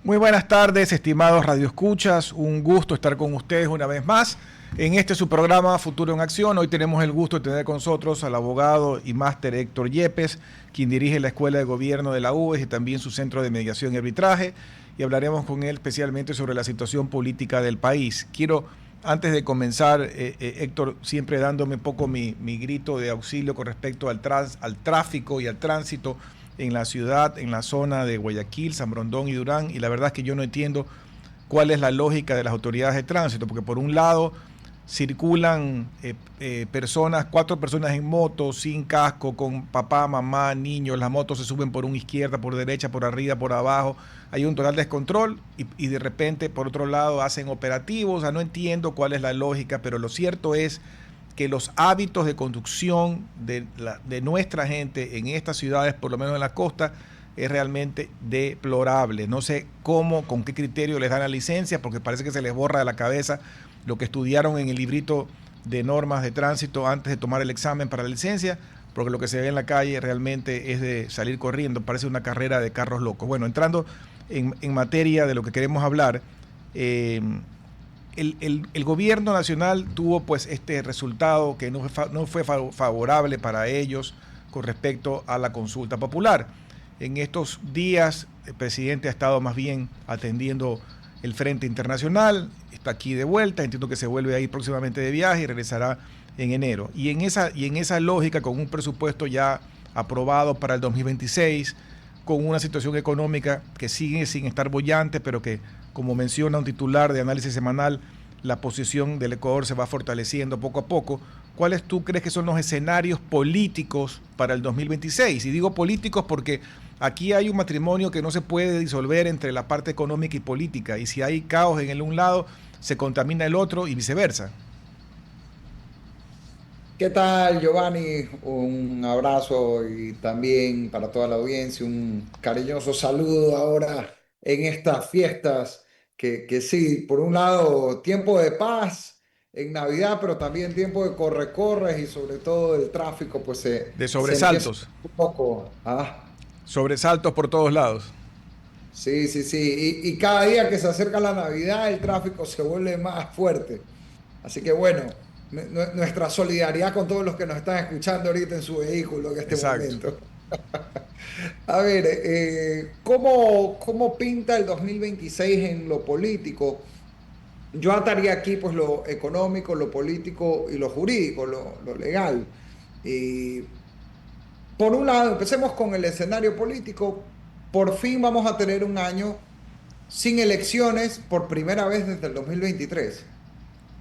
Muy buenas tardes, estimados radioescuchas. Un gusto estar con ustedes una vez más en este su programa Futuro en Acción. Hoy tenemos el gusto de tener con nosotros al abogado y máster Héctor Yepes, quien dirige la Escuela de Gobierno de la UES y también su Centro de Mediación y Arbitraje. Y hablaremos con él especialmente sobre la situación política del país. Quiero, antes de comenzar, Héctor, siempre dándome un poco mi grito de auxilio con respecto al tráfico y al tránsito en la ciudad, en la zona de Guayaquil, San Borondón y Durán, y la verdad es que yo no entiendo cuál es la lógica de las autoridades de tránsito, porque por un lado circulan personas, 4 personas en moto, sin casco, con papá, mamá, niños, las motos se suben por una izquierda, por derecha, por arriba, por abajo, hay un total descontrol y de repente por otro lado hacen operativos. O sea, no entiendo cuál es la lógica, pero lo cierto es que los hábitos de conducción de nuestra gente en estas ciudades, por lo menos en la costa, es realmente deplorable. No sé cómo, con qué criterio les dan la licencia, porque parece que se les borra de la cabeza lo que estudiaron en el librito de normas de tránsito antes de tomar el examen para la licencia, porque lo que se ve en la calle realmente es de salir corriendo, parece una carrera de carros locos. Bueno, entrando en materia de lo que queremos hablar, el gobierno nacional tuvo pues este resultado que no fue favorable para ellos con respecto a la consulta popular. En estos días el presidente ha estado más bien atendiendo el frente internacional, está aquí de vuelta, entiendo que se vuelve a ir próximamente de viaje y regresará en enero. Y en esa lógica, con un presupuesto ya aprobado para el 2026, con una situación económica que sigue sin estar bollante, pero que, como menciona un titular de Análisis Semanal, la posición del Ecuador se va fortaleciendo poco a poco. ¿Cuáles tú crees que son los escenarios políticos para el 2026? Y digo políticos porque aquí hay un matrimonio que no se puede disolver entre la parte económica y política, y si hay caos en el un lado, se contamina el otro y viceversa. ¿Qué tal, Giovanni? Un abrazo y también para toda la audiencia un cariñoso saludo ahora en estas fiestas que sí, por un lado tiempo de paz en Navidad, pero también tiempo de corre-corres y sobre todo el tráfico pues De se empieza sobresaltos, un poco. sobresaltos por todos lados. Sí, sí, sí. Y cada día que se acerca la Navidad el tráfico se vuelve más fuerte. Así que bueno, nuestra solidaridad con todos los que nos están escuchando ahorita en su vehículo en este Exacto. momento. A ver, ¿cómo pinta el 2026 en lo político? Yo ataría aquí pues lo económico, lo político y lo jurídico, lo legal. Y por un lado, empecemos con el escenario político. Por fin vamos a tener un año sin elecciones por primera vez desde el 2023.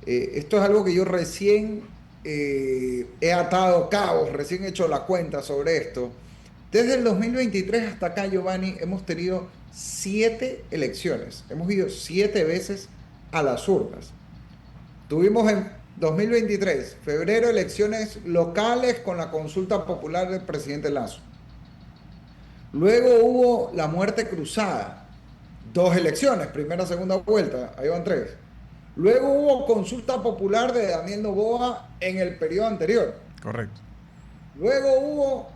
Esto es algo que yo recién he atado cabos, recién he hecho la cuenta sobre esto. Desde el 2023 hasta acá, Giovanni, hemos tenido 7 elecciones. Hemos ido 7 veces a las urnas. Tuvimos en 2023, febrero, elecciones locales con la consulta popular del presidente Lazo. Luego hubo la muerte cruzada, 2 elecciones, primera, segunda vuelta, ahí van 3. Luego hubo consulta popular de Daniel Noboa en el periodo anterior. Correcto. Luego hubo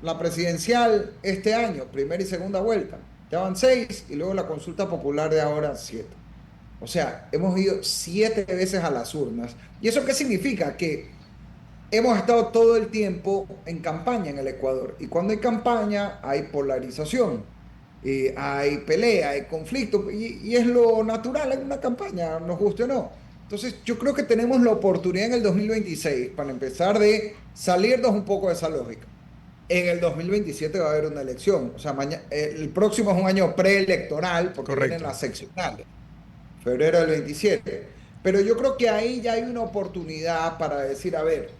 la presidencial este año, primera y segunda vuelta. Ya van 6 y luego la consulta popular de ahora 7. O sea, hemos ido 7 veces a las urnas. ¿Y eso qué significa? Que hemos estado todo el tiempo en campaña en el Ecuador. Y cuando hay campaña hay polarización, hay pelea, hay conflicto. Y es lo natural en una campaña, nos guste o no. Entonces yo creo que tenemos la oportunidad en el 2026 para empezar de salirnos un poco de esa lógica. En el 2027 va a haber una elección. O sea, el próximo es un año preelectoral porque vienen Correcto. las seccionales, febrero del 27. Pero yo creo que ahí ya hay una oportunidad para decir, a ver,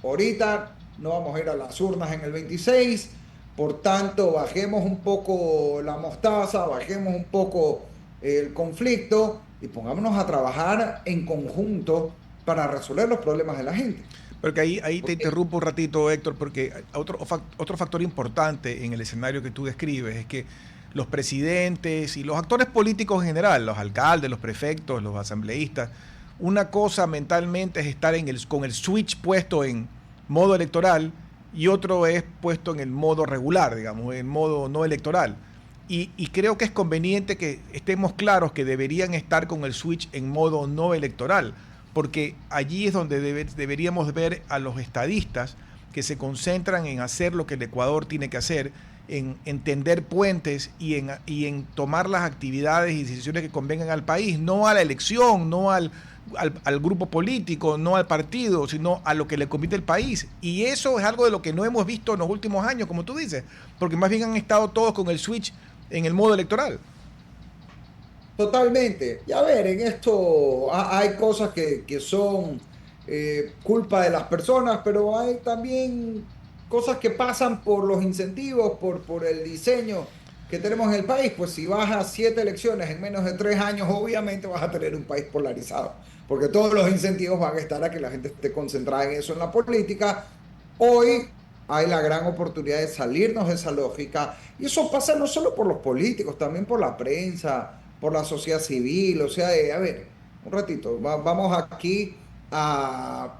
ahorita no vamos a ir a las urnas en el 26, por tanto, bajemos un poco la mostaza, bajemos un poco el conflicto y pongámonos a trabajar en conjunto para resolver los problemas de la gente. Porque ahí te Porque, interrumpo un ratito, Héctor, porque otro factor importante en el escenario que tú describes es que los presidentes y los actores políticos en general, los alcaldes, los prefectos, los asambleístas, una cosa mentalmente es estar con el switch puesto en modo electoral y otro es puesto en el modo regular, digamos, en modo no electoral. Y creo que es conveniente que estemos claros que deberían estar con el switch en modo no electoral, porque allí es donde deberíamos ver a los estadistas que se concentran en hacer lo que el Ecuador tiene que hacer, en tender puentes y en tomar las actividades y decisiones que convengan al país, no a la elección, no al grupo político, no al partido, sino a lo que le conviene al país. Y eso es algo de lo que no hemos visto en los últimos años, como tú dices, porque más bien han estado todos con el switch en el modo electoral. Totalmente. Y a ver, en esto hay cosas que son culpa de las personas, pero hay también cosas que pasan por los incentivos, por el diseño que tenemos en el país. Pues si vas a 7 elecciones en menos de 3 años, obviamente vas a tener un país polarizado, porque todos los incentivos van a estar a que la gente esté concentrada en eso, en la política. Hoy hay la gran oportunidad de salirnos de esa lógica, y eso pasa no solo por los políticos, también por la prensa, por la sociedad civil. O sea, a ver, un ratito, vamos aquí a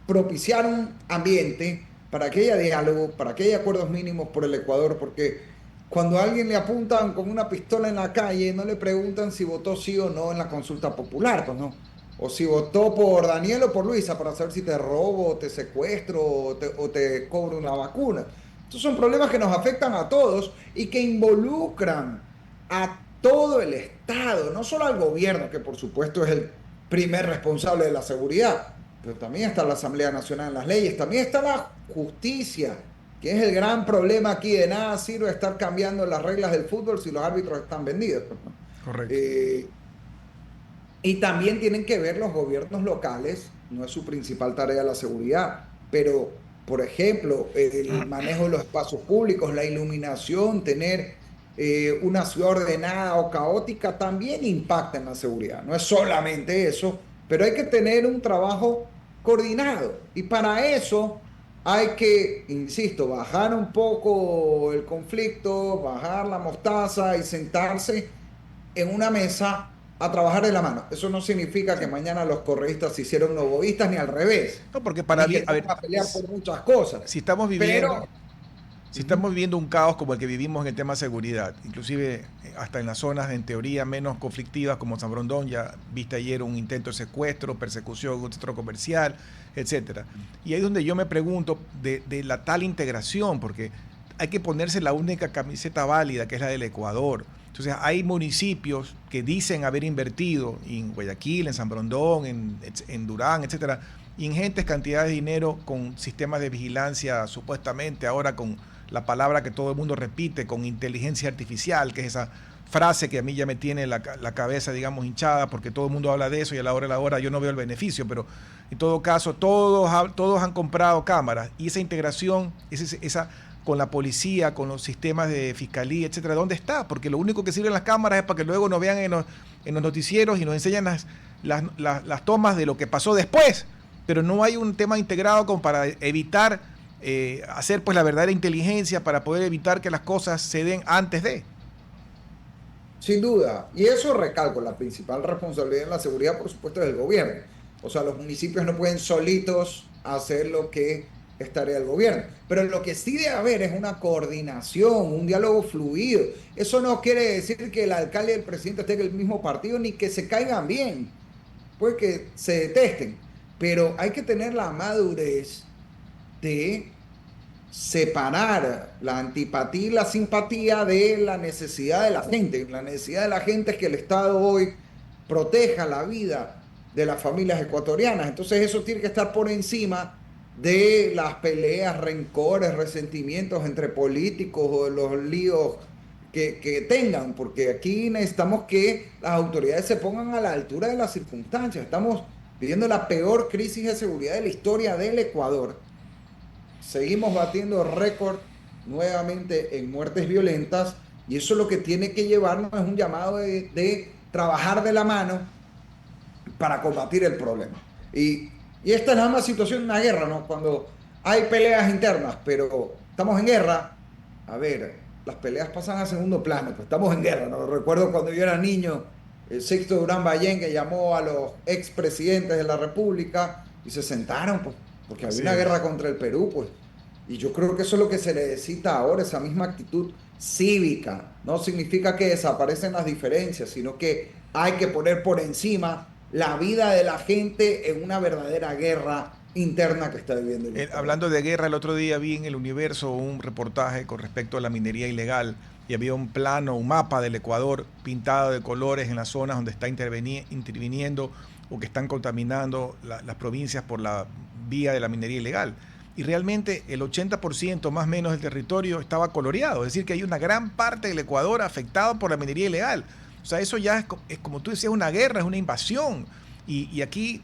propiciar un ambiente para que haya diálogo, para que haya acuerdos mínimos por el Ecuador, porque cuando a alguien le apuntan con una pistola en la calle, no le preguntan si votó sí o no en la consulta popular, pues no. O si votó por Daniel o por Luisa para saber si te robo, te secuestro o te cobro una vacuna. Estos son problemas que nos afectan a todos y que involucran a todo el Estado, no solo al gobierno, que por supuesto es el primer responsable de la seguridad, pero también está la Asamblea Nacional en las leyes, también está la justicia, que es el gran problema aquí. De nada sirve estar cambiando las reglas del fútbol si los árbitros están vendidos, pues, ¿no? Correcto. Y también tienen que ver los gobiernos locales, no es su principal tarea la seguridad, pero, por ejemplo, el manejo de los espacios públicos, la iluminación, tener una ciudad ordenada o caótica también impacta en la seguridad. No es solamente eso, pero hay que tener un trabajo coordinado. Y para eso hay que, insisto, bajar un poco el conflicto, bajar la mostaza y sentarse en una mesa a trabajar de la mano. Eso no significa que mañana los correístas se hicieron novoístas, ni al revés, No, porque para ni que bien, a se ver, van a pelear por muchas cosas. si estamos viviendo, Pero, si ujú, estamos viviendo un caos como el que vivimos en el tema de seguridad, inclusive hasta en las zonas en teoría menos conflictivas como San Brondón, ya viste ayer un intento de secuestro, persecución, un centro comercial, etcétera. Y ahí es donde yo me pregunto de la tal integración, porque hay que ponerse la única camiseta válida, que es la del Ecuador. Entonces hay municipios que dicen haber invertido en Guayaquil, en San Brondón, en Durán, etcétera, ingentes cantidades de dinero con sistemas de vigilancia, supuestamente ahora con la palabra que todo el mundo repite, con inteligencia artificial, que es esa frase que a mí ya me tiene la cabeza, digamos, hinchada, porque todo el mundo habla de eso y a la hora yo no veo el beneficio, pero en todo caso todos han comprado cámaras y esa integración, esa con la policía, con los sistemas de fiscalía, etcétera, ¿dónde está? Porque lo único que sirven las cámaras es para que luego nos vean en los noticieros y nos enseñan las tomas de lo que pasó después, pero no hay un tema integrado como para evitar hacer pues la verdadera inteligencia para poder evitar que las cosas se den antes de. sin duda, y eso recalco, la principal responsabilidad en la seguridad, por supuesto, es del gobierno. O sea, los municipios no pueden solitos hacer lo que es tarea del gobierno. Pero lo que sí debe haber es una coordinación, un diálogo fluido. Eso no quiere decir que el alcalde y el presidente estén en el mismo partido ni que se caigan bien, pues que se detesten. Pero hay que tener la madurez de separar la antipatía y la simpatía de la necesidad de la gente. La necesidad de la gente es que el Estado hoy proteja la vida de las familias ecuatorianas. Entonces eso tiene que estar por encima de las peleas, rencores, resentimientos entre políticos o de los líos que tengan, porque aquí necesitamos que las autoridades se pongan a la altura de las circunstancias. Estamos viviendo la peor crisis de seguridad de la historia del Ecuador. Seguimos batiendo récord nuevamente en muertes violentas, y eso lo que tiene que llevarnos es un llamado de trabajar de la mano para combatir el problema. Y esta es la misma situación de una guerra, ¿no? Cuando hay peleas internas, pero estamos en guerra, a ver, las peleas pasan a segundo plano, pues estamos en guerra, ¿no? Recuerdo cuando yo era niño, el Sixto Durán Ballén, que llamó a los expresidentes de la República y se sentaron, pues, porque había Así una es. guerra contra el Perú, pues. Y yo creo que eso es lo que se necesita ahora, esa misma actitud cívica. No significa que desaparecen las diferencias, sino que hay que poner por encima la vida de la gente en una verdadera guerra interna que está viviendo el Ecuador. Hablando de guerra, el otro día vi en el Universo un reportaje con respecto a la minería ilegal y había un plano, un mapa del Ecuador pintado de colores en las zonas donde está interviniendo o que están contaminando las provincias por la vía de la minería ilegal. Y realmente el 80% más o menos del territorio estaba coloreado, es decir, que hay una gran parte del Ecuador afectado por la minería ilegal. O sea, eso ya es como tú decías, una guerra, es una invasión. Y aquí,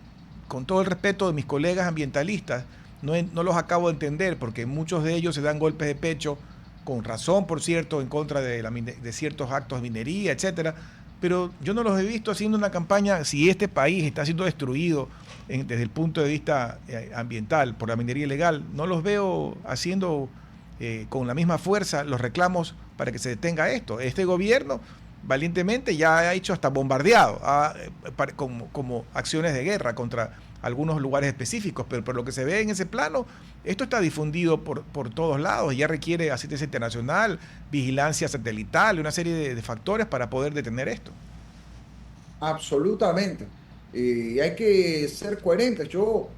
con todo el respeto de mis colegas ambientalistas, no los acabo de entender porque muchos de ellos se dan golpes de pecho, con razón, por cierto, en contra de ciertos actos de minería, etcétera. Pero yo no los he visto haciendo una campaña, si este país está siendo destruido desde el punto de vista ambiental por la minería ilegal, no los veo haciendo con la misma fuerza los reclamos para que se detenga esto. Este gobierno valientemente ya ha hecho hasta bombardeado como acciones de guerra contra algunos lugares específicos, pero por lo que se ve en ese plano, esto está difundido por todos lados y ya requiere asistencia internacional, vigilancia satelital y una serie de factores para poder detener esto. Absolutamente. Y hay que ser coherentes. Yo,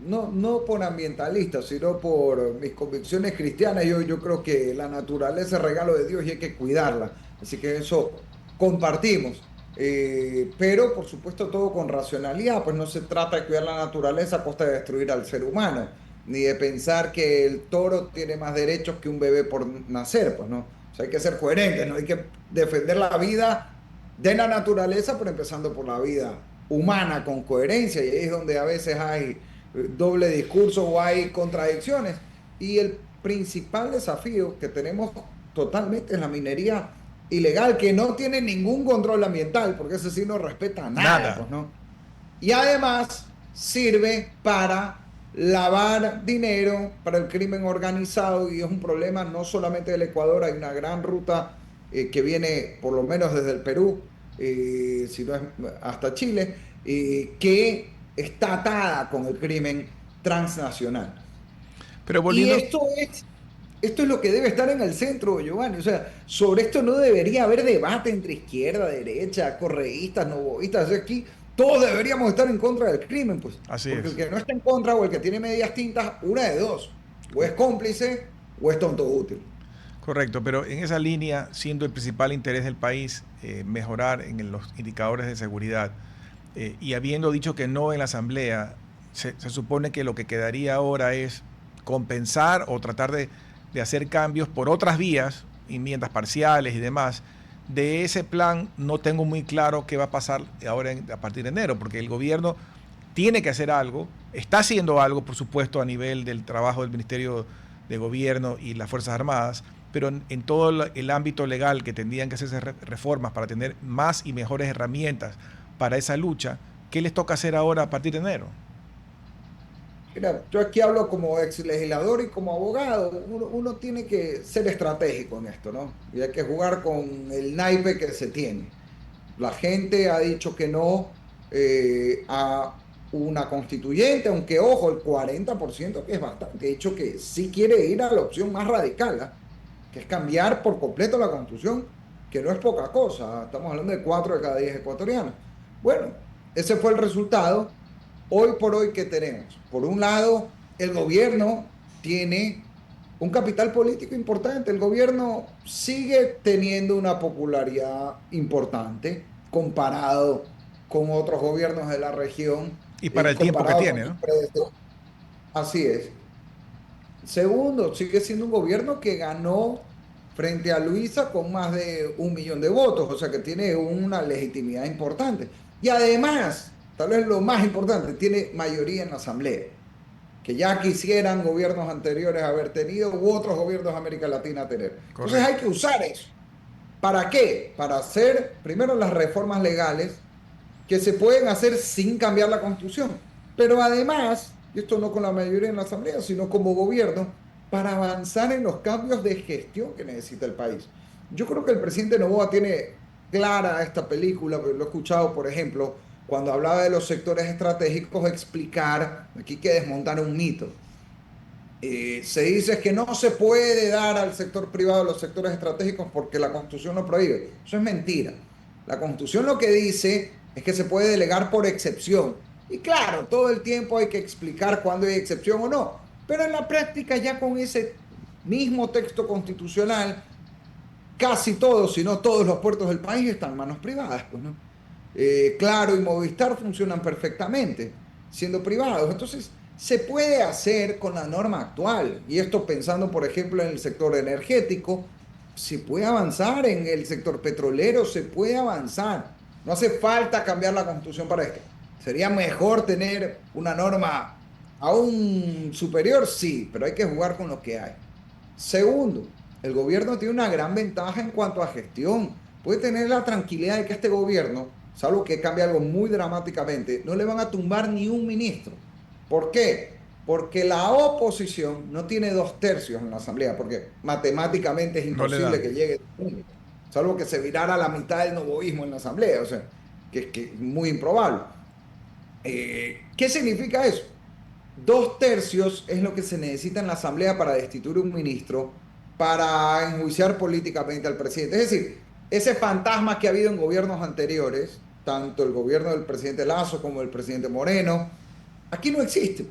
no por ambientalista, sino por mis convicciones cristianas, yo creo que la naturaleza es regalo de Dios y hay que cuidarla. Así que eso compartimos. Pero, por supuesto, todo con racionalidad, pues no se trata de cuidar la naturaleza a costa de destruir al ser humano, ni de pensar que el toro tiene más derechos que un bebé por nacer, pues no. O sea, hay que ser coherentes, ¿no? Hay que defender la vida de la naturaleza, pero empezando por la vida humana con coherencia, y ahí es donde a veces hay doble discurso o hay contradicciones. Y el principal desafío que tenemos totalmente es la minería ilegal, que no tiene ningún control ambiental, porque ese sí no respeta nada, Nada. pues, ¿no? Y además sirve para lavar dinero para el crimen organizado y es un problema no solamente del Ecuador, hay una gran ruta que viene por lo menos desde el Perú, si no es hasta Chile, que está atada con el crimen transnacional. Pero Y volviendo, esto es lo que debe estar en el centro, Giovanni. O sea, sobre esto no debería haber debate entre izquierda, derecha, correístas, novoístas. O sea, aquí todos deberíamos estar en contra del crimen, pues. así Porque el es. que no está en contra o el que tiene medias tintas, una de dos. O es cómplice o es tonto útil. Correcto, pero en esa línea, siendo el principal interés del país mejorar en los indicadores de seguridad y habiendo dicho que no en la Asamblea, se supone que lo que quedaría ahora es compensar o tratar de hacer cambios por otras vías, enmiendas parciales y demás. De ese plan no tengo muy claro qué va a pasar ahora a partir de enero, porque el gobierno tiene que hacer algo, está haciendo algo, por supuesto, a nivel del trabajo del Ministerio de Gobierno y las Fuerzas Armadas, pero en todo el ámbito legal que tendrían que hacerse reformas para tener más y mejores herramientas para esa lucha, ¿qué les toca hacer ahora a partir de enero? Mira, yo aquí hablo como ex legislador y como abogado. Uno tiene que ser estratégico en esto, ¿no? Y hay que jugar con el naipe que se tiene. La gente ha dicho que no a una constituyente, aunque ojo, el 40% que es bastante, ha dicho que sí quiere ir a la opción más radical, ¿ah? Que es cambiar por completo la constitución, que no es poca cosa. Estamos hablando de 4 de cada 10 ecuatorianos. Bueno, ese fue el resultado. Hoy por hoy, ¿qué tenemos? Por un lado, el gobierno tiene un capital político importante. El gobierno sigue teniendo una popularidad importante comparado con otros gobiernos de la región, Y para el tiempo que comparado con tiene, sus ¿no? predecesores. Así es. Segundo, sigue siendo un gobierno que ganó frente a Luisa con más de 1 millón de votos, o sea que tiene una legitimidad importante. Y además, tal vez lo más importante, tiene mayoría en la Asamblea, que ya quisieran gobiernos anteriores haber tenido u otros gobiernos de América Latina tener. Entonces hay Correcto. que usar eso. ¿Para qué? Para hacer primero las reformas legales que se pueden hacer sin cambiar la constitución. Pero además, y esto no con la mayoría en la Asamblea, sino como gobierno, para avanzar en los cambios de gestión que necesita el país. Yo creo que el presidente Noboa tiene clara esta película, pero lo he escuchado, por ejemplo, cuando hablaba de los sectores estratégicos, explicar, aquí hay que desmontar un mito. Se dice que no se puede dar al sector privado los sectores estratégicos porque la Constitución lo prohíbe. Eso es mentira. La Constitución lo que dice es que se puede delegar por excepción. Y claro, todo el tiempo hay que explicar cuándo hay excepción o no. Pero en la práctica, ya con ese mismo texto constitucional, casi todos, si no todos los puertos del país están en manos privadas, pues, ¿no? Claro y Movistar funcionan perfectamente siendo privados. Entonces, se puede hacer con la norma actual. Y esto pensando, por ejemplo, en el sector energético, se puede avanzar en el sector petrolero, se puede avanzar. No hace falta cambiar la constitución para esto. ¿Sería mejor tener una norma aún superior? Sí, pero hay que jugar con lo que hay. Segundo, el gobierno tiene una gran ventaja en cuanto a gestión. Puede tener la tranquilidad de que este gobierno, salvo que cambie algo muy dramáticamente, no le van a tumbar ni un ministro. ¿Por qué? Porque la oposición no tiene 2/3 en la Asamblea, porque matemáticamente es No le imposible da. que llegue, salvo que se virara la mitad del novoísmo en la Asamblea, o sea, que es muy improbable. ¿Qué significa eso? 2/3 es lo que se necesita en la Asamblea para destituir un ministro, para enjuiciar políticamente al presidente. Es decir, ese fantasma que ha habido en gobiernos anteriores, tanto el gobierno del presidente Lazo como el presidente Moreno, aquí no existe.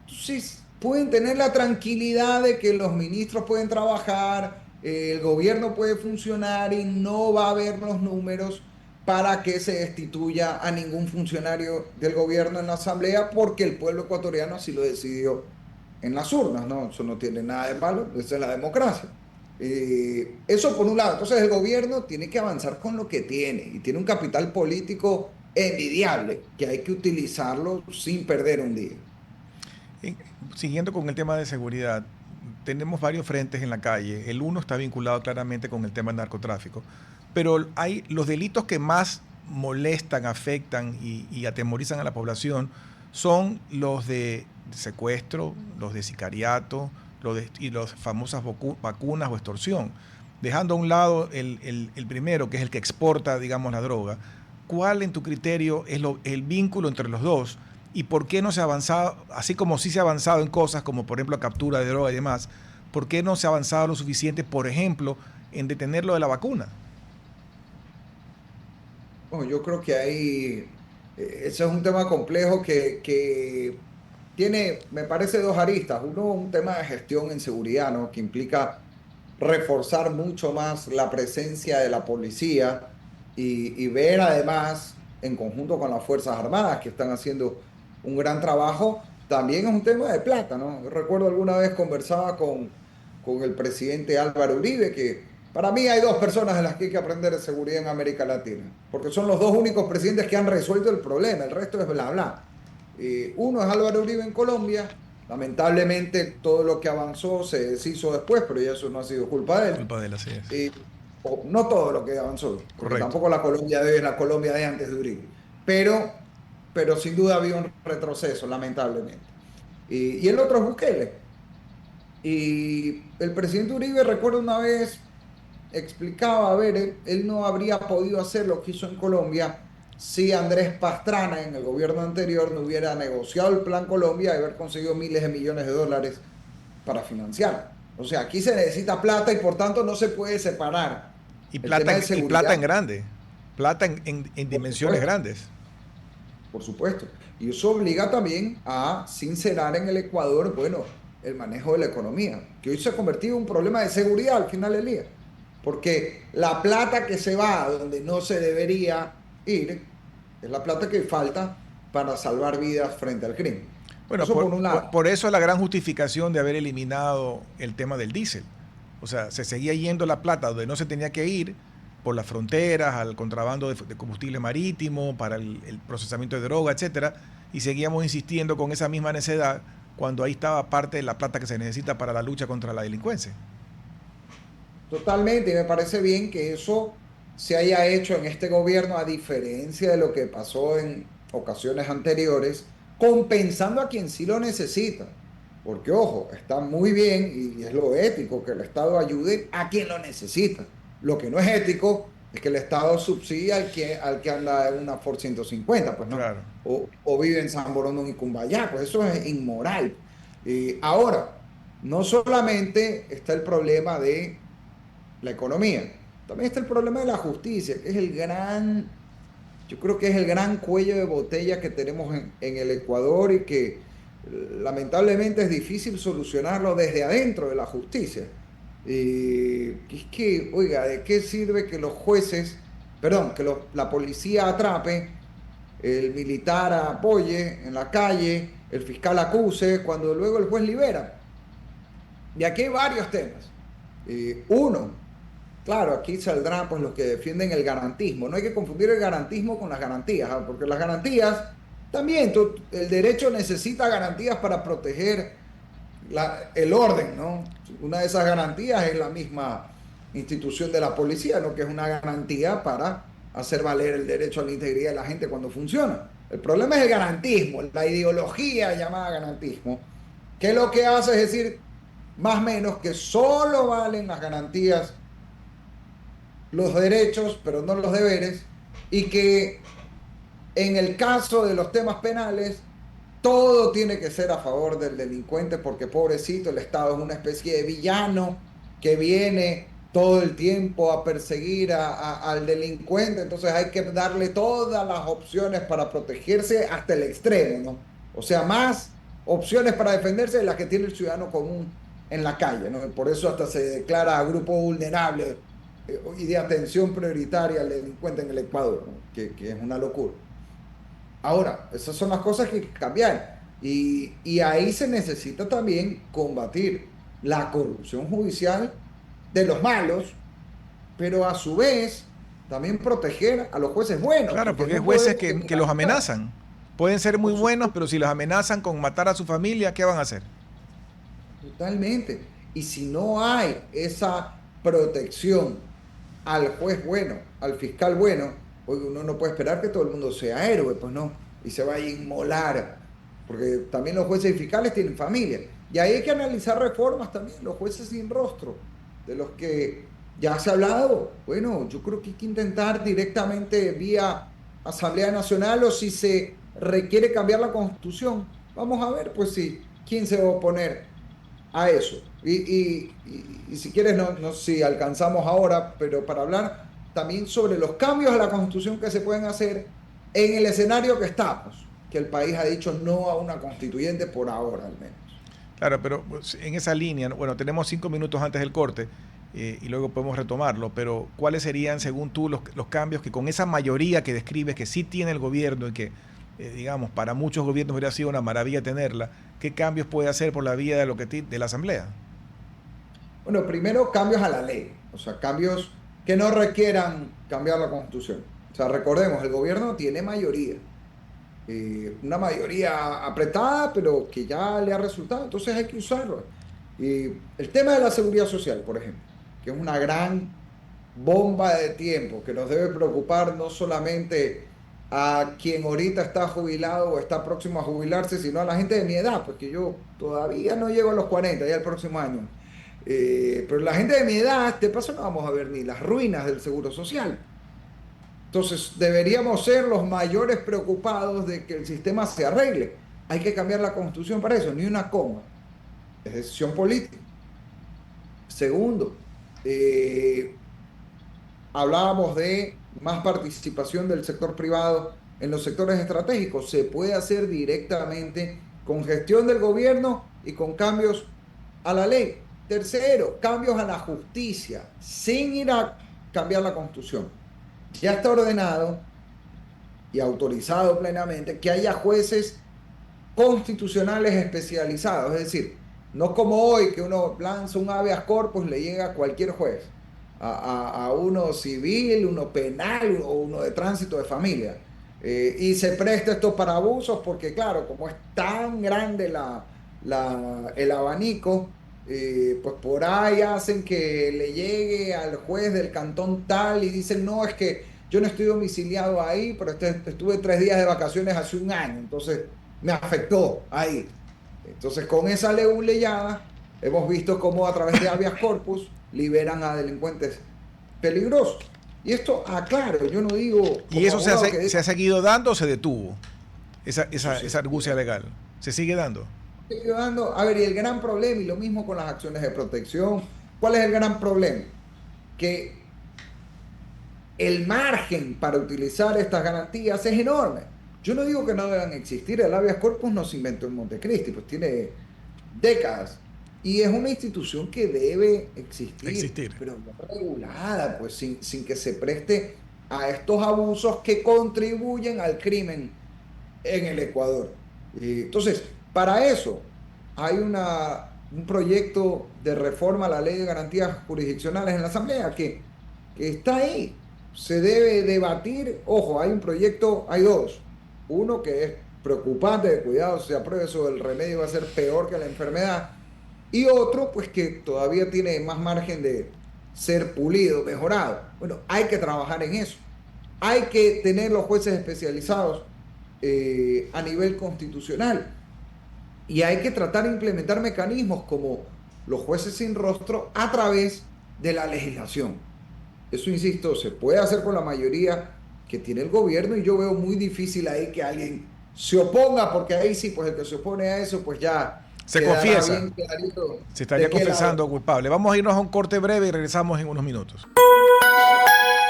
Entonces, pueden tener la tranquilidad de que los ministros pueden trabajar, el gobierno puede funcionar y no va a haber los números para que se destituya a ningún funcionario del gobierno en la asamblea porque el pueblo ecuatoriano así lo decidió en las urnas, ¿no? Eso no tiene nada de malo, esa es la democracia. Eso por un lado. Entonces el gobierno tiene que avanzar con lo que tiene y tiene un capital político envidiable que hay que utilizarlo sin perder un día. En- Siguiendo con el tema de seguridad, tenemos varios frentes en la calle. El uno está vinculado claramente con el tema del narcotráfico, pero hay los delitos que más molestan, afectan y atemorizan a la población son los de secuestro, los de sicariato, y las famosas vacunas o extorsión. Dejando a un lado el primero, que es el que exporta, digamos, la droga, ¿cuál en tu criterio es el vínculo entre los dos? ¿Y por qué no se ha avanzado, así como sí se ha avanzado en cosas como por ejemplo captura de droga y demás, por qué no se ha avanzado lo suficiente, por ejemplo, en detener lo de la vacuna? Bueno, yo creo que ahí, ese es un tema complejo que tiene, me parece, dos aristas. Uno, un tema de gestión en seguridad, ¿no? Que implica reforzar mucho más la presencia de la policía y ver además, en conjunto con las Fuerzas Armadas, que están haciendo un gran trabajo, también es un tema de plata, ¿no? Yo recuerdo alguna vez conversaba con el presidente Álvaro Uribe, que para mí hay dos personas de las que hay que aprender de seguridad en América Latina, porque son los dos únicos presidentes que han resuelto el problema, el resto es bla, bla. Uno es Álvaro Uribe en Colombia. Lamentablemente todo lo que avanzó se deshizo después, pero ya eso no ha sido culpa de él. Culpa de él, así es. O no todo lo que avanzó, porque Correcto. tampoco la Colombia de hoy es la Colombia de antes de Uribe. Pero, pero sin duda había un retroceso, lamentablemente. Y el otro es Bukele. Y el presidente Uribe, recuerdo una vez, explicaba, a ver, él no habría podido hacer lo que hizo en Colombia si Andrés Pastrana en el gobierno anterior no hubiera negociado el Plan Colombia y haber conseguido miles de millones de dólares para financiar. O sea, aquí se necesita plata y por tanto no se puede separar el tema de Y plata en seguridad, grande, plata en por dimensiones supuesto, grandes. por supuesto. Y eso obliga también a sincerar en el Ecuador, bueno, el manejo de la economía, que hoy se ha convertido en un problema de seguridad al final del día. Porque la plata que se va a donde no se debería ir es la plata que falta para salvar vidas frente al crimen. Bueno, Eso por un lado. por eso la gran justificación de haber eliminado el tema del diésel. O sea, se seguía yendo la plata donde no se tenía que ir, por las fronteras, al contrabando de combustible marítimo, para el procesamiento de droga, etcétera, y seguíamos insistiendo con esa misma necedad cuando ahí estaba parte de la plata que se necesita para la lucha contra la delincuencia. Totalmente, y me parece bien que eso se haya hecho en este gobierno, a diferencia de lo que pasó en ocasiones anteriores, compensando a quien sí lo necesita. Porque, ojo, está muy bien y es lo ético que el Estado ayude a quien lo necesita. Lo que no es ético es que el Estado subsidia al que anda en una Ford 150, pues no. Claro. O vive en San Borondón y Cumbayá, pues eso es inmoral. Ahora, no solamente está el problema de la economía, también está el problema de la justicia, que es yo creo que es el gran cuello de botella que tenemos en el Ecuador y que lamentablemente es difícil solucionarlo desde adentro de la justicia. Es que, oiga, ¿de qué sirve que los jueces, perdón, que la policía atrape, el militar apoye en la calle, el fiscal acuse, cuando luego el juez libera? Y aquí hay varios temas. Uno, claro, aquí saldrán pues los que defienden el garantismo. No hay que confundir el garantismo con las garantías, ¿ah? Porque las garantías, también el derecho necesita garantías para proteger el orden, ¿no? Una de esas garantías es la misma institución de la policía, ¿no? Que es una garantía para hacer valer el derecho a la integridad de la gente cuando funciona. El problema es el garantismo, la ideología llamada garantismo, que lo que hace es decir, más o menos, que solo valen las garantías, los derechos, pero no los deberes, y que en el caso de los temas penales, todo tiene que ser a favor del delincuente, porque pobrecito, el Estado es una especie de villano que viene todo el tiempo a perseguir al delincuente, entonces hay que darle todas las opciones para protegerse hasta el extremo, ¿no? O sea, más opciones para defenderse de las que tiene el ciudadano común en la calle, ¿no? Por eso hasta se declara grupo vulnerable y de atención prioritaria al delincuente en el Ecuador, ¿no? Que es una locura. Ahora, esas son las cosas que hay que cambiar. Y ahí se necesita también combatir la corrupción judicial de los malos, pero a su vez también proteger a los jueces buenos. Claro, porque hay no jueces podemos que los amenazan. Pueden ser muy por buenos, supuesto, pero si los amenazan con matar a su familia, ¿qué van a hacer? totalmente. Y si no hay esa protección al juez bueno, al fiscal bueno, porque uno no puede esperar que todo el mundo sea héroe, pues no, y se vaya a inmolar, porque también los jueces y fiscales tienen familia. Y ahí hay que analizar reformas también, los jueces sin rostro, de los que ya se ha hablado. Bueno, yo creo que hay que intentar directamente vía Asamblea Nacional, o si se requiere cambiar la Constitución. Vamos a ver, pues sí, quién se va a oponer a eso. Y si quieres, no sé si alcanzamos ahora, pero para hablar también sobre los cambios a la Constitución que se pueden hacer en el escenario que estamos, que el país ha dicho no a una constituyente por ahora al menos. Claro, pero pues, en esa línea, bueno, tenemos 5 minutos antes del corte y luego podemos retomarlo, pero ¿cuáles serían, según tú, los cambios que con esa mayoría que describes que sí tiene el gobierno y que, digamos, para muchos gobiernos hubiera sido una maravilla tenerla, qué cambios puede hacer por la vía de la Asamblea? Bueno, primero cambios a la ley, o sea, cambios que no requieran cambiar la Constitución. O sea, recordemos, el gobierno tiene mayoría, una mayoría apretada, pero que ya le ha resultado, entonces hay que usarlo. El tema de la seguridad social, por ejemplo, que es una gran bomba de tiempo que nos debe preocupar no solamente a quien ahorita está jubilado o está próximo a jubilarse, sino a la gente de mi edad, porque yo todavía no llego a los 40, ya el próximo año. Pero la gente de mi edad, de paso no vamos a ver ni las ruinas del seguro social. Entonces deberíamos ser los mayores preocupados de que el sistema se arregle. Hay que cambiar la Constitución para eso, ni una coma. Es decisión política. Segundo, hablábamos de más participación del sector privado en los sectores estratégicos. Se puede hacer directamente con gestión del gobierno y con cambios a la ley. Tercero, cambios a la justicia, sin ir a cambiar la Constitución. Ya está ordenado y autorizado plenamente que haya jueces constitucionales especializados, es decir, no como hoy que uno lanza un habeas corpus, le llega a cualquier juez, a uno civil, uno penal o uno de tránsito de familia. Y se presta esto para abusos porque, claro, como es tan grande el abanico, pues por ahí hacen que le llegue al juez del cantón tal y dicen, no, es que yo no estoy domiciliado ahí, pero estuve 3 días de vacaciones hace un año, entonces me afectó ahí. Entonces con esa leyada hemos visto cómo a través de habeas corpus liberan a delincuentes peligrosos. Y esto, aclaro, yo no digo... ¿Y eso se ha seguido dando o se detuvo? Esa argucia legal. ¿Se sigue dando? ayudando. A ver, y el gran problema, y lo mismo con las acciones de protección, ¿cuál es el gran problema? Que el margen para utilizar estas garantías es enorme. Yo no digo que no deban existir, el habeas corpus no se inventó en Montecristi, pues tiene décadas. Y es una institución que debe existir, Existir. pero no regulada, pues sin que se preste a estos abusos que contribuyen al crimen en el Ecuador. Entonces, para eso hay un proyecto de reforma a la ley de garantías jurisdiccionales en la Asamblea que está ahí. Se debe debatir, ojo, hay un proyecto, hay dos. Uno que es preocupante, de cuidado, si se aprueba eso, el remedio va a ser peor que la enfermedad. Y otro, pues que todavía tiene más margen de ser pulido, mejorado. Bueno, hay que trabajar en eso. Hay que tener los jueces especializados a nivel constitucional. Y hay que tratar de implementar mecanismos como los jueces sin rostro a través de la legislación. Eso, insisto, se puede hacer con la mayoría que tiene el gobierno y yo veo muy difícil ahí que alguien se oponga, porque ahí sí, pues el que se opone a eso, pues ya Se quedará confiesa. bien clarito Se estaría de qué confesando lado. culpable. Vamos a irnos a un corte breve y regresamos en unos minutos.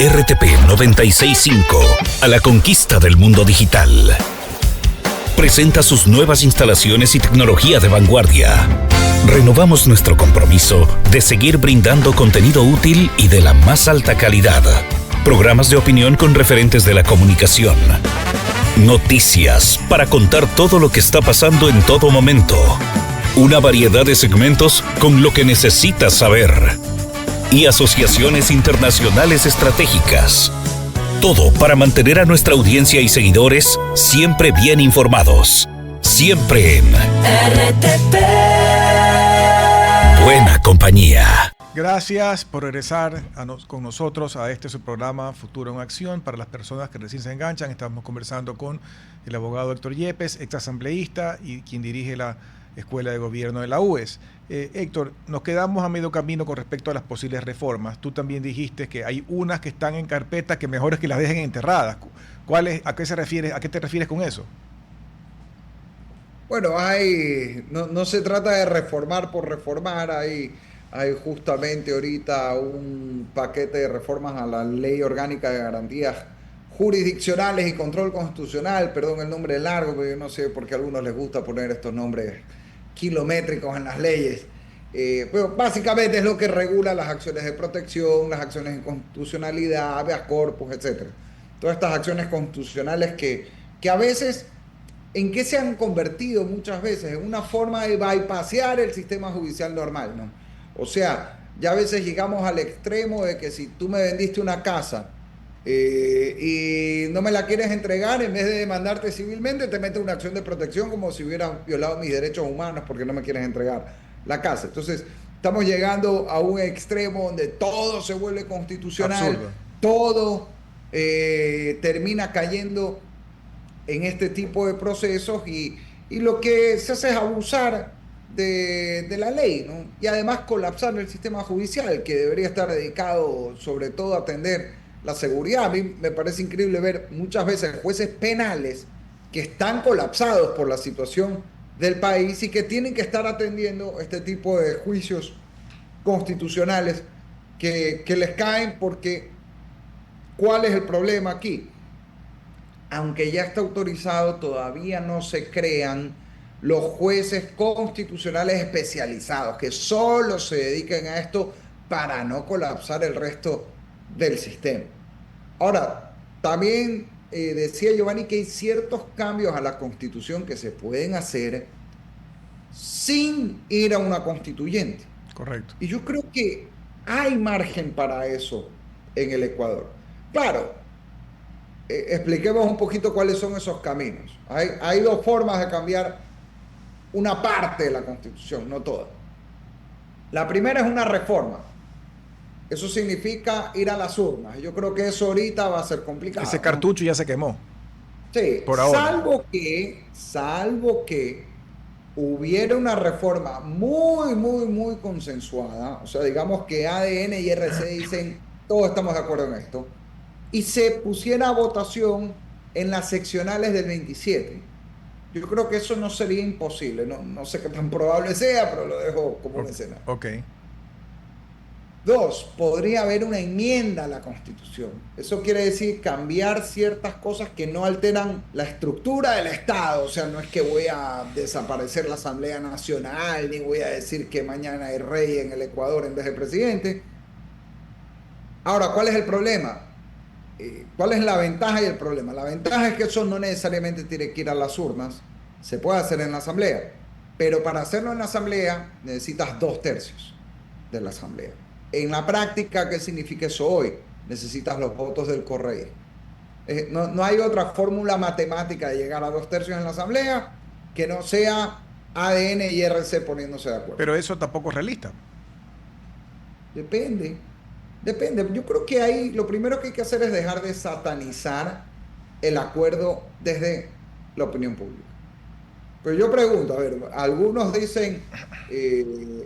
RTP 965, a la conquista del mundo digital. Presenta sus nuevas instalaciones y tecnología de vanguardia. Renovamos nuestro compromiso de seguir brindando contenido útil y de la más alta calidad. Programas de opinión con referentes de la comunicación. Noticias para contar todo lo que está pasando en todo momento. Una variedad de segmentos con lo que necesitas saber. Y asociaciones internacionales estratégicas. Todo para mantener a nuestra audiencia y seguidores siempre bien informados. Siempre en RTP. buena compañía. Gracias por regresar con nosotros a su programa Futuro en Acción. Para las personas que recién se enganchan, estamos conversando con el abogado Héctor Yepes, ex asambleísta y quien dirige la Escuela de Gobierno de la UES. Héctor, nos quedamos a medio camino con respecto a las posibles reformas. Tú también dijiste que hay unas que están en carpeta que mejor es que las dejen enterradas. ¿A qué te refieres con eso? Bueno, no se trata de reformar por reformar, hay justamente ahorita un paquete de reformas a la Ley Orgánica de Garantías Jurisdiccionales y Control Constitucional, perdón el nombre es largo, pero yo no sé por qué a algunos les gusta poner estos nombres kilométricos en las leyes. Pero básicamente es lo que regula las acciones de protección, las acciones de constitucionalidad, habeas corpus, etc. Todas estas acciones constitucionales que a veces, ¿en qué se han convertido muchas veces? En una forma de bypassear el sistema judicial normal, ¿no? O sea, ya a veces llegamos al extremo de que si tú me vendiste una casa y no me la quieres entregar, en vez de demandarte civilmente, te metes una acción de protección como si hubieran violado mis derechos humanos porque no me quieres entregar la casa. Entonces, estamos llegando a un extremo donde todo se vuelve constitucional, Absurdo. todo termina cayendo en este tipo de procesos y lo que se hace es abusar de la ley, ¿no? Y además colapsar el sistema judicial, que debería estar dedicado sobre todo a atender la seguridad. A mí me parece increíble ver muchas veces jueces penales que están colapsados por la situación del país y que tienen que estar atendiendo este tipo de juicios constitucionales que les caen porque ¿cuál es el problema aquí? Aunque ya está autorizado, todavía no se crean los jueces constitucionales especializados que solo se dediquen a esto para no colapsar el resto del sistema. Ahora, también decía Giovanni que hay ciertos cambios a la Constitución que se pueden hacer sin ir a una constituyente. Correcto. Y yo creo que hay margen para eso en el Ecuador. Claro, expliquemos un poquito cuáles son esos caminos. Hay dos formas de cambiar una parte de la Constitución, no toda. La primera es una reforma. Eso significa ir a las urnas. Yo creo que eso ahorita va a ser complicado, Ese ¿no? cartucho ya se quemó. Sí, Por ahora. salvo que hubiera una reforma muy, muy, muy consensuada. O sea, digamos que ADN y RC dicen, todos estamos de acuerdo en esto. Y se pusiera a votación en las seccionales del 27. Yo creo que eso no sería imposible, no sé qué tan probable sea, pero lo dejo como un escenario. Ok. Dos, podría haber una enmienda a la Constitución. Eso quiere decir cambiar ciertas cosas que no alteran la estructura del Estado. O sea, no es que voy a desaparecer la Asamblea Nacional, ni voy a decir que mañana hay rey en el Ecuador en vez de presidente. Ahora, ¿cuál es el problema? ¿Cuál es la ventaja y el problema? La ventaja es que eso no necesariamente tiene que ir a las urnas, se puede hacer en la Asamblea, pero para hacerlo en la Asamblea necesitas 2/3 de la Asamblea. En la práctica, ¿qué significa eso hoy? Necesitas los votos del correísmo. No hay otra fórmula matemática de llegar a 2/3 en la Asamblea que no sea ADN y RC poniéndose de acuerdo. Pero eso tampoco es realista. Depende. Yo creo que ahí lo primero que hay que hacer es dejar de satanizar el acuerdo desde la opinión pública. Pero yo pregunto, a ver, algunos dicen,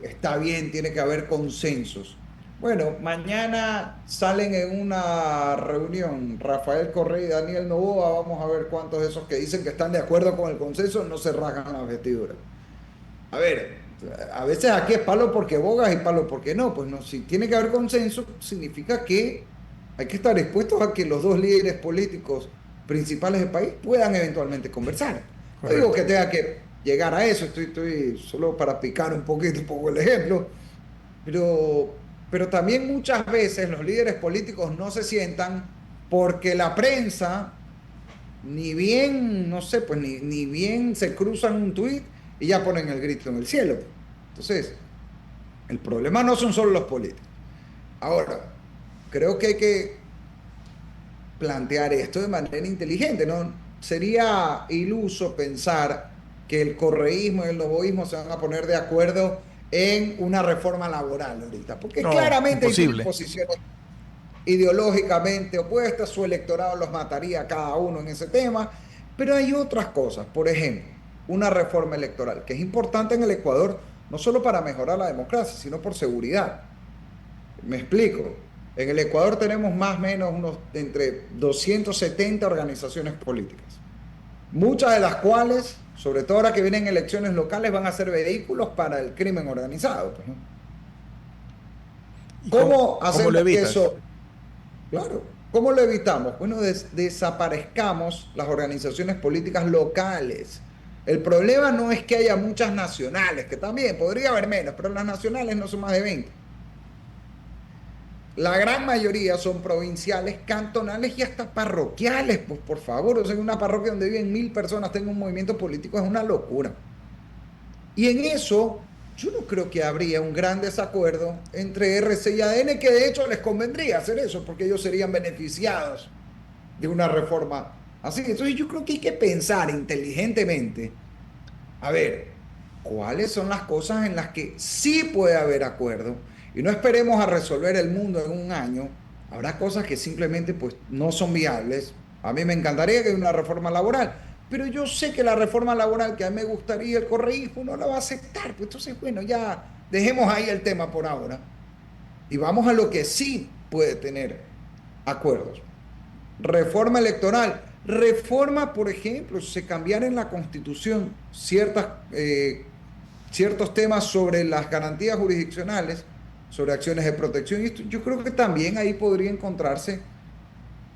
está bien, tiene que haber consensos. Bueno, mañana salen en una reunión Rafael Correa y Daniel Noboa, vamos a ver cuántos de esos que dicen que están de acuerdo con el consenso no se rasgan las vestiduras. A ver, a veces aquí es palo porque bogas y palo porque no. Pues no, si tiene que haber consenso, significa que hay que estar dispuestos a que los dos líderes políticos principales del país puedan eventualmente conversar. No digo que tenga que llegar a eso, estoy solo para picar un poco el ejemplo, pero también muchas veces los líderes políticos no se sientan porque la prensa, ni bien, no sé, pues ni bien se cruzan un tuit y ya ponen el grito en el cielo. Entonces, el problema no son solo los políticos. Ahora, creo que hay que plantear esto de manera inteligente, ¿no? Sería iluso pensar que el correísmo y el noboísmo se van a poner de acuerdo en una reforma laboral ahorita, porque no, claramente hay posiciones ideológicamente opuestas, su electorado los mataría a cada uno en ese tema, pero hay otras cosas, por ejemplo, una reforma electoral, que es importante en el Ecuador, no solo para mejorar la democracia, sino por seguridad. Me explico. En el Ecuador tenemos más o menos entre 270 organizaciones políticas, muchas de las cuales, sobre todo ahora que vienen elecciones locales, van a ser vehículos para el crimen organizado. ¿Cómo hacemos eso? Claro. ¿Cómo lo evitamos? Bueno, desaparezcamos las organizaciones políticas locales. El problema no es que haya muchas nacionales, que también podría haber menos, pero las nacionales no son más de 20. La gran mayoría son provinciales, cantonales y hasta parroquiales, pues por favor. O sea, una parroquia donde viven 1000 personas tenga un movimiento político es una locura. Y en eso, yo no creo que habría un gran desacuerdo entre RC y ADN, que de hecho les convendría hacer eso, porque ellos serían beneficiados de una reforma así. Entonces yo creo que hay que pensar inteligentemente, a ver, cuáles son las cosas en las que sí puede haber acuerdo, y no esperemos a resolver el mundo en un año. Habrá cosas que simplemente pues no son viables. A mí me encantaría que haya una reforma laboral, pero yo sé que la reforma laboral que a mí me gustaría el correísmo no la va a aceptar. Pues entonces, bueno, ya dejemos ahí el tema por ahora y vamos a lo que sí puede tener acuerdos. Reforma electoral. Reforma, por ejemplo, se cambiara en la Constitución ciertos temas sobre las garantías jurisdiccionales, sobre acciones de protección. Y yo creo que también ahí podría encontrarse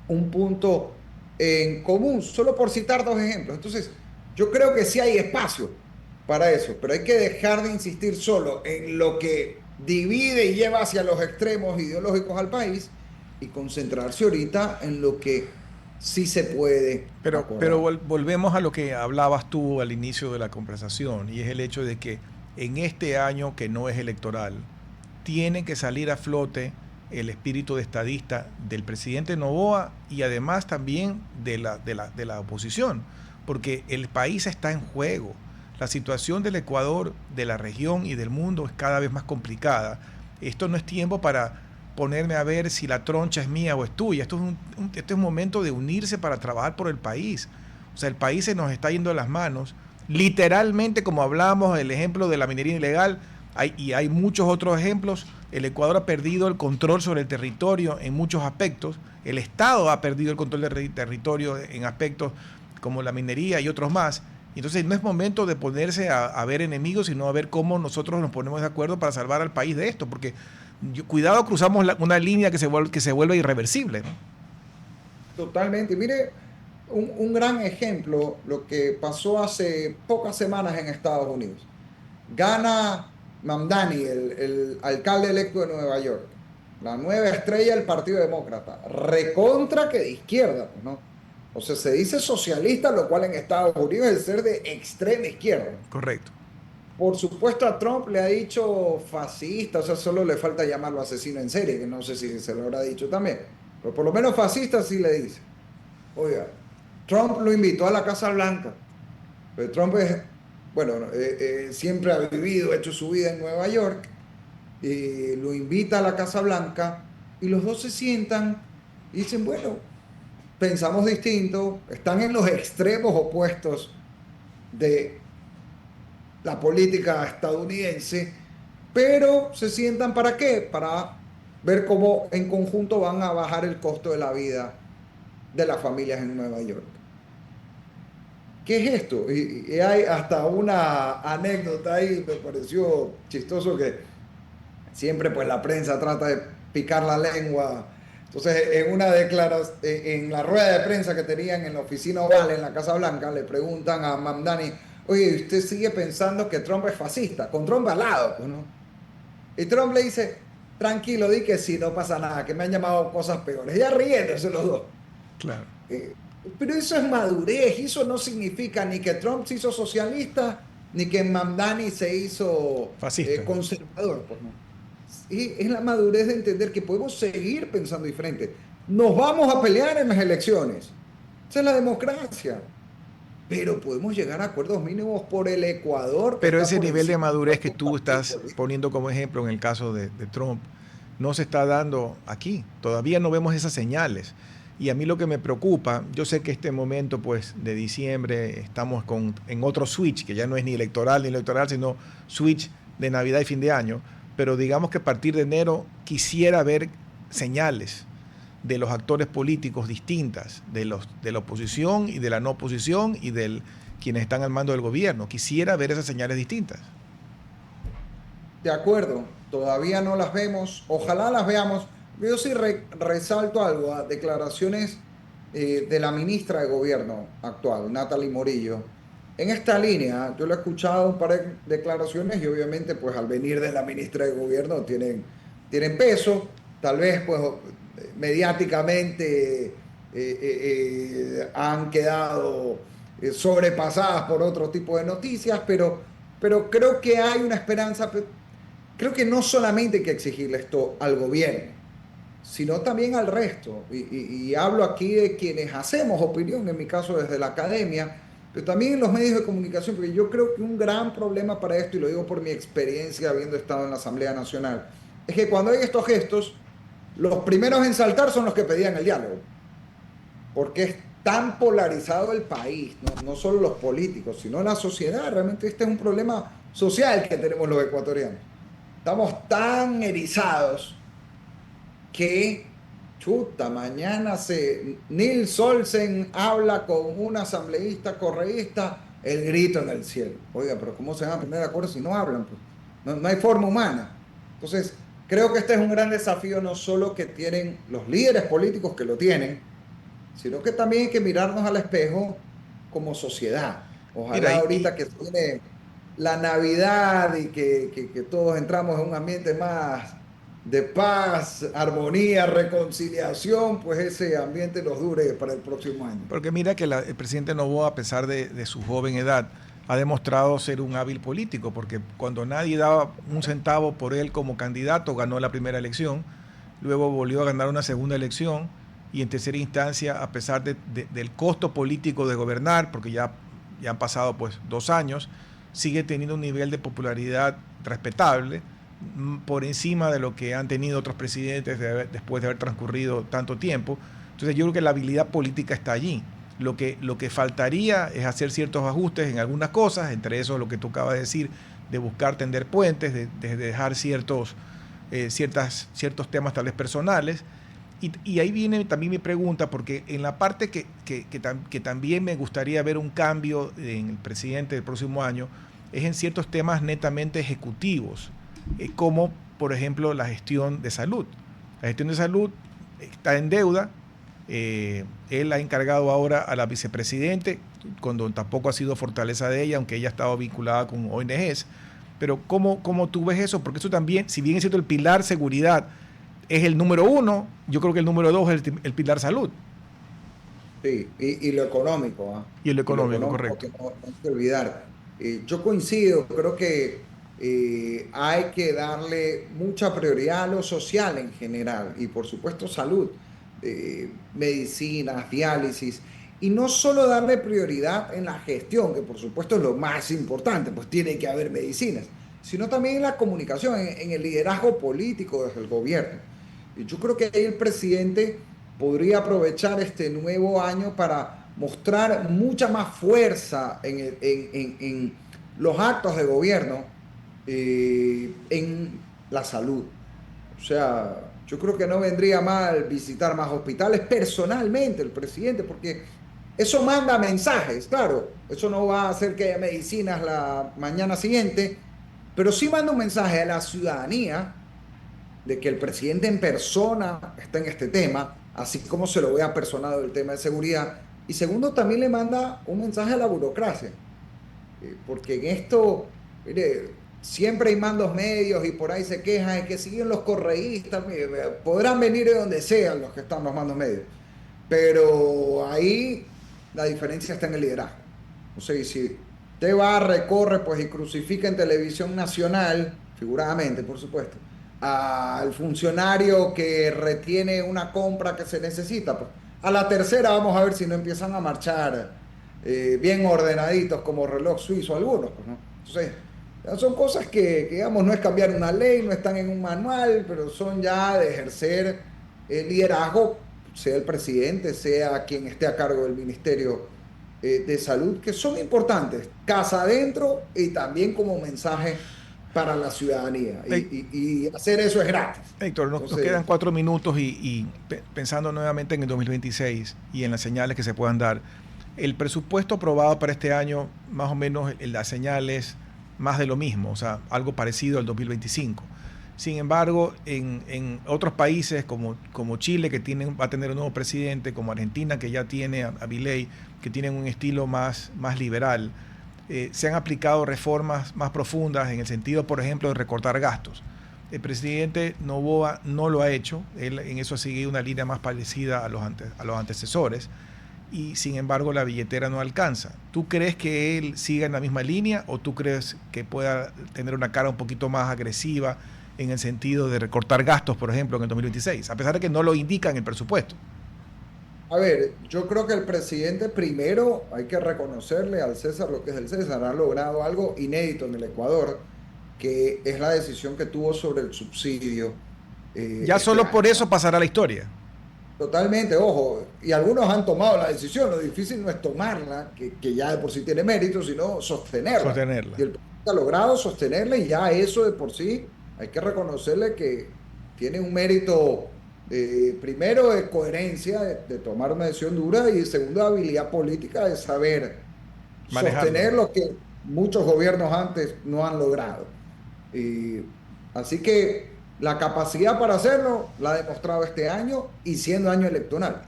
un punto en común, solo por citar dos ejemplos. Entonces, yo creo que sí hay espacio para eso, pero hay que dejar de insistir solo en lo que divide y lleva hacia los extremos ideológicos al país y concentrarse ahorita en lo que sí se puede. Pero volvemos a lo que hablabas tú al inicio de la conversación, y es el hecho de que en este año que no es electoral, tiene que salir a flote el espíritu de estadista del presidente Noboa y además también de la oposición, porque el país está en juego. La situación del Ecuador, de la región y del mundo es cada vez más complicada. Esto no es tiempo para ponerme a ver si la troncha es mía o es tuya. Esto es un momento de unirse para trabajar por el país. O sea, el país se nos está yendo de las manos. Literalmente, como hablamos del ejemplo de la minería ilegal, hay muchos otros ejemplos. El Ecuador ha perdido el control sobre el territorio en muchos aspectos. El Estado ha perdido el control del territorio en aspectos como la minería y otros más. Entonces no es momento de ponerse a ver enemigos, sino a ver cómo nosotros nos ponemos de acuerdo para salvar al país de esto, porque cuidado, cruzamos una línea que se vuelve irreversible, ¿no? Totalmente. Mire, un gran ejemplo, lo que pasó hace pocas semanas en Estados Unidos. Gana Mamdani, el alcalde electo de Nueva York, la nueva estrella del Partido Demócrata, recontra que de izquierda, pues, ¿no? O sea, se dice socialista, lo cual en Estados Unidos es ser de extrema izquierda. Correcto. Por supuesto, a Trump le ha dicho fascista, o sea, solo le falta llamarlo asesino en serie, que no sé si se lo habrá dicho también, pero por lo menos fascista sí le dice. Oiga, Trump lo invitó a la Casa Blanca, pero Trump es, bueno, siempre ha vivido, hecho su vida en Nueva York, y lo invita a la Casa Blanca, y los dos se sientan y dicen, bueno, pensamos distinto, están en los extremos opuestos de la política estadounidense, pero se sientan ¿para qué? Para ver cómo en conjunto van a bajar el costo de la vida de las familias en Nueva York. ¿Qué es esto? Y hay hasta una anécdota ahí, me pareció chistoso, que siempre pues la prensa trata de picar la lengua. Entonces, en una declaración, en la rueda de prensa que tenían en la oficina oval en la Casa Blanca, le preguntan a Mamdani, oye, ¿usted sigue pensando que Trump es fascista? Con Trump al lado, pues, ¿no? Y Trump le dice, tranquilo, di que sí, no pasa nada, que me han llamado cosas peores. Ya riéndose los dos. Claro. Pero eso es madurez, y eso no significa ni que Trump se hizo socialista, ni que Mamdani se hizo conservador, pues, ¿no? Y es la madurez de entender que podemos seguir pensando diferente. Nos vamos a pelear en las elecciones. Esa es la democracia. Pero podemos llegar a acuerdos mínimos por el Ecuador. Pero ese nivel de madurez que tú estás poniendo como ejemplo en el caso de Trump no se está dando aquí. Todavía no vemos esas señales. Y a mí lo que me preocupa, yo sé que este momento pues de diciembre estamos en otro switch, que ya no es ni electoral, sino switch de Navidad y fin de año. Pero digamos que a partir de enero quisiera ver señales de los actores políticos distintas, de la oposición y de la no oposición y de quienes están al mando del gobierno. Quisiera ver esas señales distintas. De acuerdo, todavía no las vemos, ojalá las veamos. Yo sí resalto algo, a declaraciones de la ministra de Gobierno actual, Natalie Morillo. En esta línea, yo lo he escuchado un par de declaraciones y obviamente pues al venir de la ministra de Gobierno tienen peso, tal vez pues mediáticamente han quedado sobrepasadas por otro tipo de noticias, pero creo que hay una esperanza. Creo que no solamente hay que exigirle esto al gobierno, sino también al resto. Y hablo aquí de quienes hacemos opinión, en mi caso desde la academia, pero también en los medios de comunicación, porque yo creo que un gran problema para esto, y lo digo por mi experiencia habiendo estado en la Asamblea Nacional, es que cuando hay estos gestos, los primeros en saltar son los que pedían el diálogo, porque es tan polarizado el país, no solo los políticos, sino la sociedad. Realmente este es un problema social que tenemos los ecuatorianos. Estamos tan erizados que, chuta, mañana Nils Olsen habla con un asambleísta correísta, el grito en el cielo. Oiga, pero ¿cómo se van a poner de acuerdo si no hablan? Pues no hay forma humana. Entonces, creo que este es un gran desafío, no solo que tienen los líderes políticos que lo tienen, sino que también hay que mirarnos al espejo como sociedad. Ojalá ahorita que tiene la Navidad y que todos entramos en un ambiente más de paz, armonía, reconciliación, pues ese ambiente nos dure para el próximo año. Porque mira que el presidente Noboa, a pesar de su joven edad, ha demostrado ser un hábil político, porque cuando nadie daba un centavo por él como candidato, ganó la primera elección, luego volvió a ganar una segunda elección, y en tercera instancia, a pesar del costo político de gobernar, porque ya han pasado pues 2 años, sigue teniendo un nivel de popularidad respetable, por encima de lo que han tenido otros presidentes después de haber transcurrido tanto tiempo. Entonces yo creo que la habilidad política está allí. Lo que faltaría es hacer ciertos ajustes en algunas cosas, entre eso lo que tú acabas de decir, de buscar tender puentes, de dejar ciertos temas tal vez personales, Y ahí viene también mi pregunta, porque en la parte que también me gustaría ver un cambio en el presidente del próximo año, es en ciertos temas netamente ejecutivos, como por ejemplo la gestión de salud. La gestión de salud está en deuda. Él ha encargado ahora a la vicepresidente, cuando tampoco ha sido fortaleza de ella, aunque ella ha estado vinculada con ONGs. Pero ¿cómo tú ves eso? Porque eso también, si bien es cierto, el pilar seguridad es el número 1, yo creo que el número 2 es el pilar salud. Sí, y lo económico, ¿ah? Y lo económico, Correcto. correcto. No, no hay que olvidar. Yo coincido, creo que hay que darle mucha prioridad a lo social en general y por supuesto salud, medicinas, diálisis. Y no solo darle prioridad en la gestión, que por supuesto es lo más importante, pues tiene que haber medicinas, sino también en la comunicación, en el liderazgo político desde el gobierno. Y yo creo que ahí el presidente podría aprovechar este nuevo año para mostrar mucha más fuerza en los actos de gobierno, en la salud. O sea, yo creo que no vendría mal visitar más hospitales personalmente el presidente, porque eso manda mensajes, claro. Eso no va a hacer que haya medicinas la mañana siguiente, pero sí manda un mensaje a la ciudadanía de que el presidente en persona está en este tema, así como se lo ve apersonado el tema de seguridad. Y segundo, también le manda un mensaje a la burocracia, porque en esto, mire, siempre hay mandos medios y por ahí se quejan de que siguen los correístas, mire, podrán venir de donde sean los que están los mandos medios, pero ahí la diferencia está en el liderazgo. O sea, y si usted va, recorre, pues y crucifica en televisión nacional, figuradamente, por supuesto, al funcionario que retiene una compra que se necesita, pues a la tercera vamos a ver si no empiezan a marchar bien ordenaditos como reloj suizo algunos, pues, ¿no? Entonces, son cosas que, digamos, no es cambiar una ley, no están en un manual, pero son ya de ejercer el liderazgo, sea el presidente, sea quien esté a cargo del Ministerio de Salud, que son importantes, casa adentro y también como mensaje para la ciudadanía. Y hacer eso es gratis. Héctor, nos quedan 4 minutos y pensando nuevamente en el 2026 y en las señales que se puedan dar. El presupuesto aprobado para este año, más o menos las señales más de lo mismo, o sea, algo parecido al 2025. Sin embargo, en otros países como Chile, que va a tener un nuevo presidente, como Argentina, que ya tiene a Milei, que tienen un estilo más liberal, se han aplicado reformas más profundas en el sentido, por ejemplo, de recortar gastos. El presidente Noboa no lo ha hecho, él en eso ha seguido una línea más parecida a los antecesores, y sin embargo la billetera no alcanza. ¿Tú crees que él siga en la misma línea o tú crees que pueda tener una cara un poquito más agresiva en el sentido de recortar gastos, por ejemplo, en el 2026, a pesar de que no lo indica en el presupuesto? A ver, yo creo que el presidente primero hay que reconocerle al César lo que es el César. Ha logrado algo inédito en el Ecuador, que es la decisión que tuvo sobre el subsidio. Ya solo por eso pasará la historia. Totalmente, ojo, y algunos han tomado la decisión, lo difícil no es tomarla, que ya de por sí tiene mérito, sino sostenerla. Y el presidente ha logrado sostenerla y ya eso de por sí hay que reconocerle que tiene un mérito, primero de coherencia, de tomar una decisión dura y segundo de habilidad política de saber sostener lo que muchos gobiernos antes no han logrado. Así que la capacidad para hacerlo la ha demostrado este año y siendo año electoral.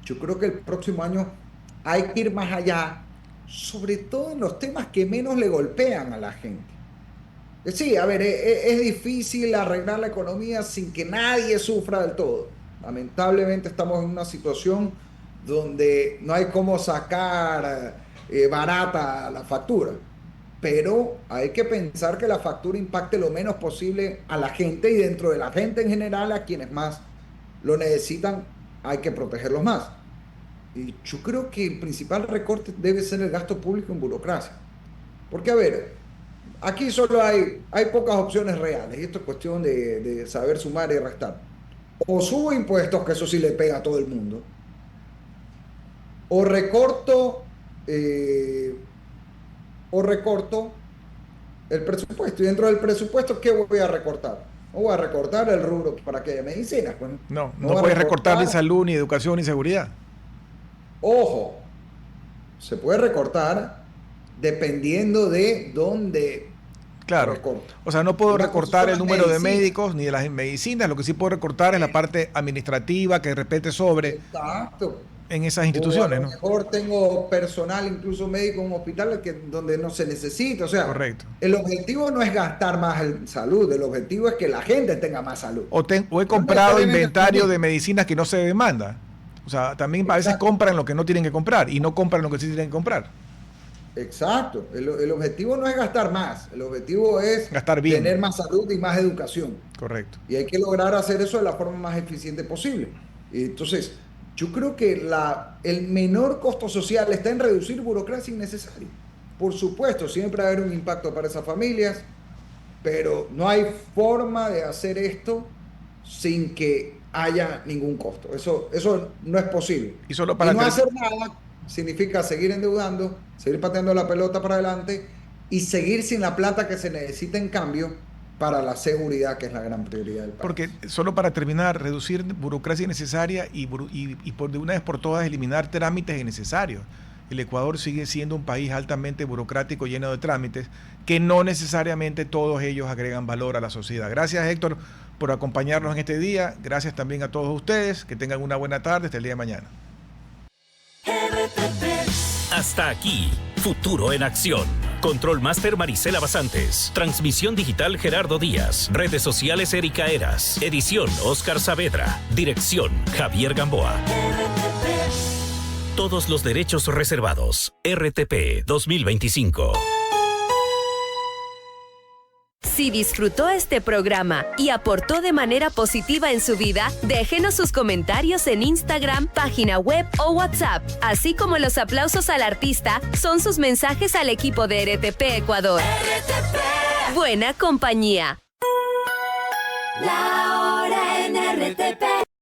Yo creo que el próximo año hay que ir más allá, sobre todo en los temas que menos le golpean a la gente. Sí, a ver, es difícil arreglar la economía sin que nadie sufra del todo. Lamentablemente estamos en una situación donde no hay cómo sacar barata la factura. Pero hay que pensar que la factura impacte lo menos posible a la gente y dentro de la gente en general, a quienes más lo necesitan, hay que protegerlos más. Y yo creo que el principal recorte debe ser el gasto público en burocracia. Porque, a ver, aquí solo hay pocas opciones reales y esto es cuestión de saber sumar y restar. O subo impuestos, que eso sí le pega a todo el mundo, o recorto el presupuesto. Y dentro del presupuesto, ¿qué voy a recortar? No voy a recortar el rubro para que haya medicinas. Pues. No puedes recortar ni salud, ni educación, ni seguridad. Ojo, se puede recortar dependiendo de dónde. Claro. Recorta. O sea, no puedo recortar el número de médicos ni de las medicinas. Lo que sí puedo recortar es la parte administrativa que de repente sobre. Exacto. En esas instituciones, ¿no? A lo mejor tengo personal, incluso médico en un hospital donde no se necesita. O sea, correcto. El objetivo no es gastar más en salud, el objetivo es que la gente tenga más salud. O he comprado inventario de medicinas que no se demanda. O sea, también a veces compran lo que no tienen que comprar y no compran lo que sí tienen que comprar. Exacto. El objetivo no es gastar más, el objetivo es gastar bien, tener más salud y más educación. Correcto. Y hay que lograr hacer eso de la forma más eficiente posible. Y entonces, yo creo que el menor costo social está en reducir burocracia innecesaria. Por supuesto, siempre va a haber un impacto para esas familias, pero no hay forma de hacer esto sin que haya ningún costo. Eso no es posible. Y solo para no hacer nada significa seguir endeudando, seguir pateando la pelota para adelante y seguir sin la plata que se necesita en cambio para la seguridad, que es la gran prioridad del país. Porque solo para terminar, reducir burocracia innecesaria y de una vez por todas eliminar trámites innecesarios. El Ecuador sigue siendo un país altamente burocrático, lleno de trámites, que no necesariamente todos ellos agregan valor a la sociedad. Gracias, Héctor, por acompañarnos en este día. Gracias también a todos ustedes. Que tengan una buena tarde hasta el día de mañana. Hasta aquí, Futuro en Acción. Control Master Marisela Basantes. Transmisión digital Gerardo Díaz. Redes sociales Erika Eras. Edición Oscar Saavedra. Dirección Javier Gamboa. Todos los derechos reservados. RTP 2025. Si disfrutó este programa y aportó de manera positiva en su vida, déjenos sus comentarios en Instagram, página web o WhatsApp, así como los aplausos al artista son sus mensajes al equipo de RTP Ecuador. RTP. Buena compañía. La hora en RTP.